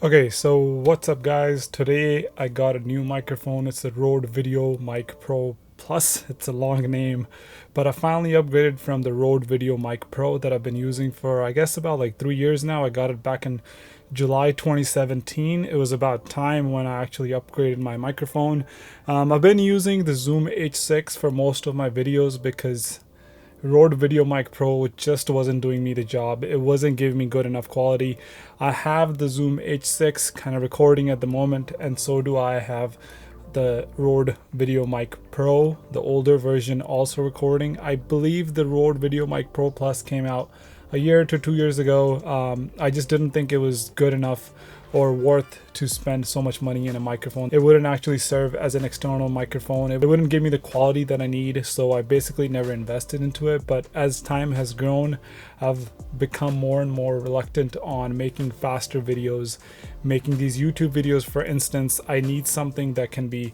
Okay, so what's up guys? Today I got a new microphone. It's the Rode VideoMic Pro Plus. It's a long name, but I finally upgraded from the Rode VideoMic Pro that I've been using for I guess about like 3 years now. I got it back in July 2017. It was about time when I actually upgraded my microphone. I've been using the Zoom H6 for most of my videos because Rode VideoMic Pro just wasn't doing me the job. It wasn't giving me good enough quality. I have the Zoom H6 kind of recording at the moment, and so do I have the Rode VideoMic Pro, the older version, also recording. I believe the Rode VideoMic Pro Plus came out a year to 2 years ago. I just didn't think it was good enough or worth to spend so much money in a microphone. It wouldn't actually serve as an external microphone. It wouldn't give me the quality that I need, so I basically never invested into it. But as time has grown, I've become more and more reluctant on making faster videos, making these YouTube videos. For instance, I need something that can be,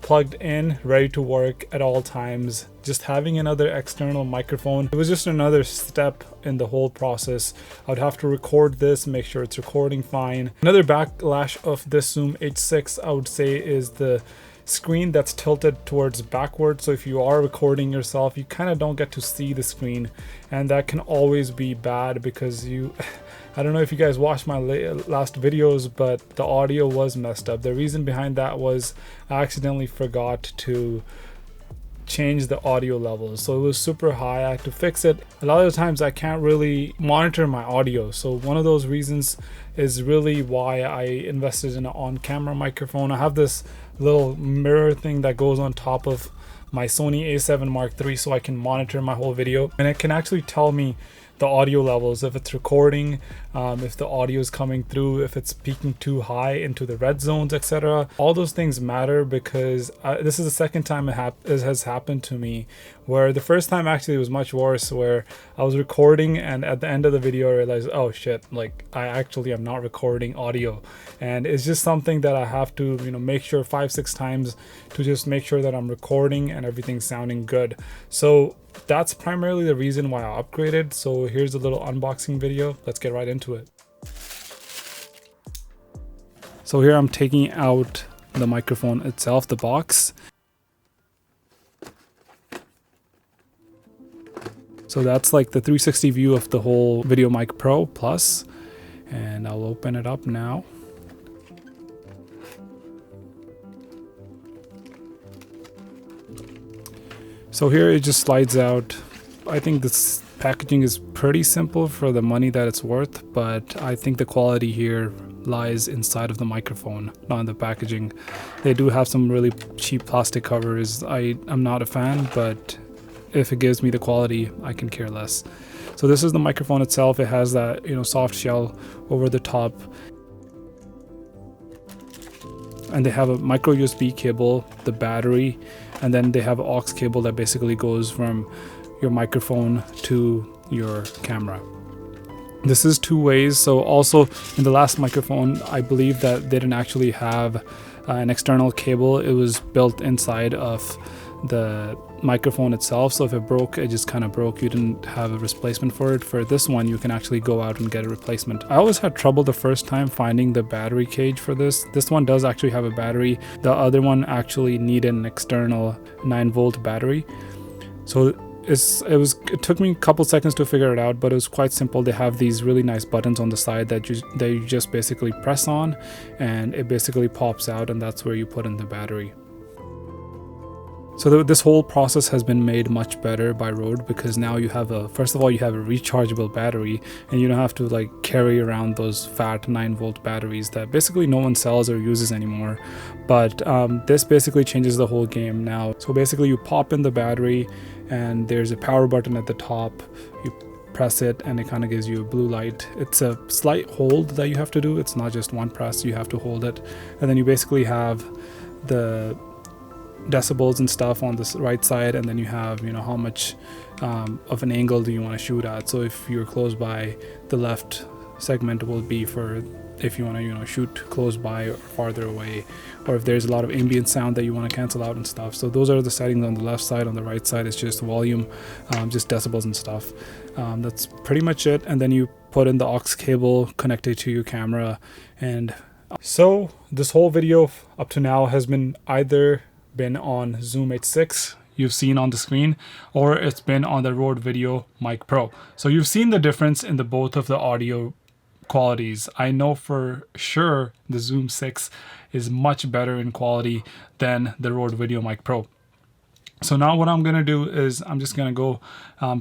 plugged in, ready to work at all times. Just having another external microphone, it was just another step in the whole process. I would have to record this, make sure it's recording fine. Another backlash of this Zoom H6, I would say, is the screen that's tilted towards backward. So if you are recording yourself, you kind of don't get to see the screen, and that can always be bad because I don't know if you guys watched my last videos, but the audio was messed up. The reason behind that was I accidentally forgot to change the audio levels, so it was super high. I had to fix it. A lot of the times I can't really monitor my audio, so one of those reasons is really why I invested in an on-camera microphone. I have this little mirror thing that goes on top of my Sony A7 Mark III so I can monitor my whole video, and it can actually tell me the audio levels, if it's recording, if the audio is coming through, if it's peaking too high into the red zones, etc. All those things matter because this is the second time it has happened to me, where the first time actually was much worse, where I was recording and at the end of the video I realized, oh shit, like I actually am not recording audio. And it's just something that I have to make sure 5-6 times to just make sure that I'm recording and everything's sounding good. So that's primarily the reason why I upgraded. So here's a little unboxing video. Let's get right into it. So here I'm taking out the microphone itself, the box. So that's like the 360 view of the whole VideoMic Pro Plus, and I'll open it up now. So here it just slides out. I think this packaging is pretty simple for the money that it's worth, but I think the quality here lies inside of the microphone, not in the packaging. They do have some really cheap plastic covers. I'm not a fan, but if it gives me the quality, I can care less. So this is the microphone itself. It has that soft shell over the top, and they have a micro USB cable, the battery, and then they have an aux cable that basically goes from your microphone to your camera. This is two ways. So also in the last microphone, I believe that they didn't actually have an external cable. It was built inside of the microphone itself, so if it broke, it just kind of broke. You didn't have a replacement for it. For this one, you can actually go out and get a replacement. I always had trouble the first time finding the battery cage for this. This one does actually have a battery. The other one actually needed an external 9-volt battery. So it took me a couple seconds to figure it out, but it was quite simple. They have these really nice buttons on the side that you just basically press on, and it basically pops out, and that's where you put in the battery. So this whole process has been made much better by Rode, because now you have first of all, you have a rechargeable battery, and you don't have to like carry around those fat 9-volt batteries that basically no one sells or uses anymore. But this basically changes the whole game now. So basically you pop in the battery, and there's a power button at the top. You press it and it kind of gives you a blue light. It's a slight hold that you have to do. It's not just one press, you have to hold it. And then you basically have the decibels and stuff on this right side, and then you have how much of an angle do you want to shoot at. So if you're close by, the left segment will be for if you want to shoot close by or farther away, or if there's a lot of ambient sound that you want to cancel out and stuff. So those are the settings on the left side. On the right side is just volume, just decibels and stuff. That's pretty much it. And then you put in the aux cable connected to your camera. And so this whole video up to now has been either on Zoom H6 you've seen on the screen, or it's been on the Rode VideoMic Pro. So you've seen the difference in the both of the audio qualities. I know for sure the Zoom 6 is much better in quality than the Rode VideoMic Pro. So now what I'm gonna do is I'm just gonna go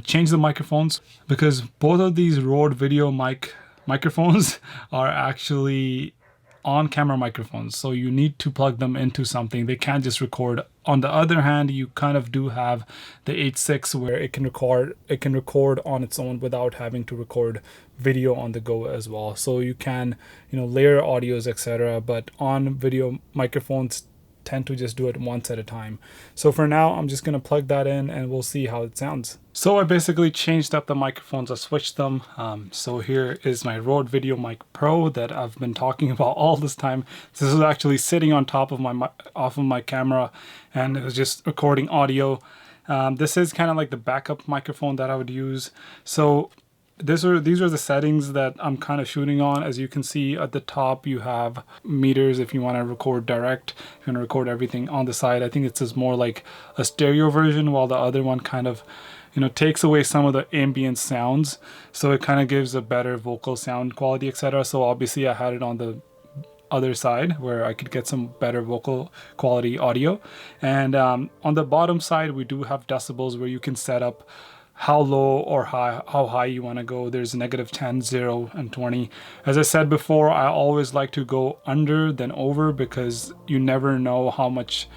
change the microphones, because both of these Rode VideoMic microphones are actually on-camera microphones, so you need to plug them into something. They can't just record. On the other hand, you kind of do have the H6 where it can record on its own without having to record video on the go as well. So you can layer audios, etc. But on video microphones tend to just do it once at a time. So for now, I'm just gonna plug that in and we'll see how it sounds. So I basically changed up the microphones. I switched them. So here is my Rode VideoMic Pro that I've been talking about all this time. This is actually sitting on top of my camera, and it was just recording audio. This is kind of like the backup microphone that I would use. So these are the settings that I'm kind of shooting on. As you can see at the top, you have meters if you want to record direct, if you want to record everything on the side. I think it's just more like a stereo version, while the other one kind of takes away some of the ambient sounds, so it kind of gives a better vocal sound quality, etc. So obviously I had it on the other side where I could get some better vocal quality audio. And on the bottom side, we do have decibels where you can set up how low or how high you want to go. There's -10, 0, and 20. As I said before, I always like to go under than over, because you never know how much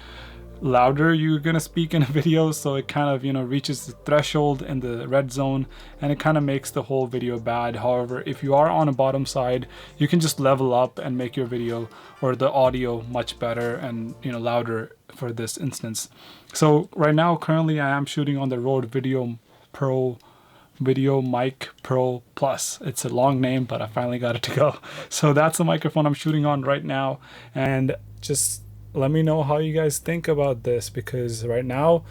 louder you're gonna speak in a video. So it kind of reaches the threshold in the red zone, and it kind of makes the whole video bad. However, if you are on a bottom side, you can just level up and make your video or the audio much better and louder for this instance. So right now, currently I am shooting on the Rode VideoMic Pro Plus. It's a long name, but I finally got it to go. So that's the microphone I'm shooting on right now. And just let me know how you guys think about this, because right now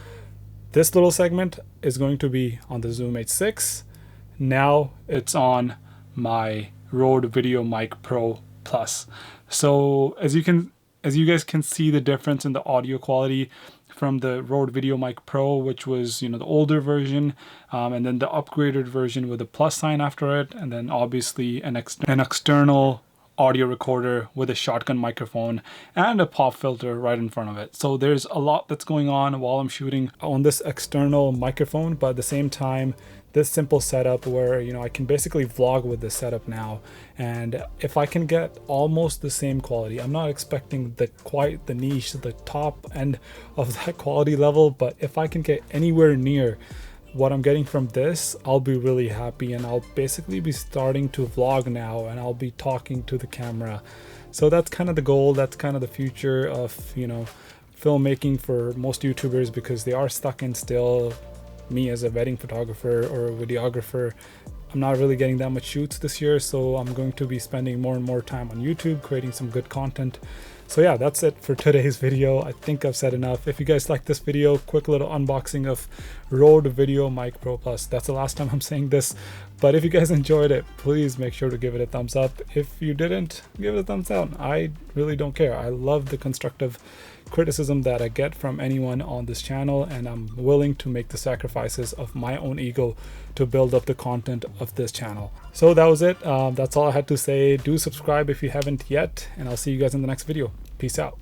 this little segment is going to be on the Zoom H6. Now it's on my Rode VideoMic Pro Plus. So as you guys can see the difference in the audio quality from the Rode VideoMic Pro, which was the older version, and then the upgraded version with a plus sign after it, and then obviously an external audio recorder with a shotgun microphone and a pop filter right in front of it. So there's a lot that's going on while I'm shooting on this external microphone, but at the same time, this simple setup where I can basically vlog with this setup now. And if I can get almost the same quality, I'm not expecting quite the niche, the top end of that quality level, but if I can get anywhere near what I'm getting from this, I'll be really happy, and I'll basically be starting to vlog now, and I'll be talking to the camera. So that's kind of the goal. That's kind of the future of filmmaking for most YouTubers, because they are stuck in still. Me as a wedding photographer or a videographer, I'm not really getting that much shoots this year, so I'm going to be spending more and more time on YouTube creating some good content. So yeah, that's it for today's video. I think I've said enough. If you guys like this video, quick little unboxing of Rode VideoMic Pro Plus. That's the last time I'm saying this, but if you guys enjoyed it, please make sure to give it a thumbs up. If you didn't, give it a thumbs down. I really don't care. I love the constructive criticism that I get from anyone on this channel, and I'm willing to make the sacrifices of my own ego to build up the content of this channel. So that was it. That's all I had to say. Do subscribe if you haven't yet, and I'll see you guys in the next video. Peace out.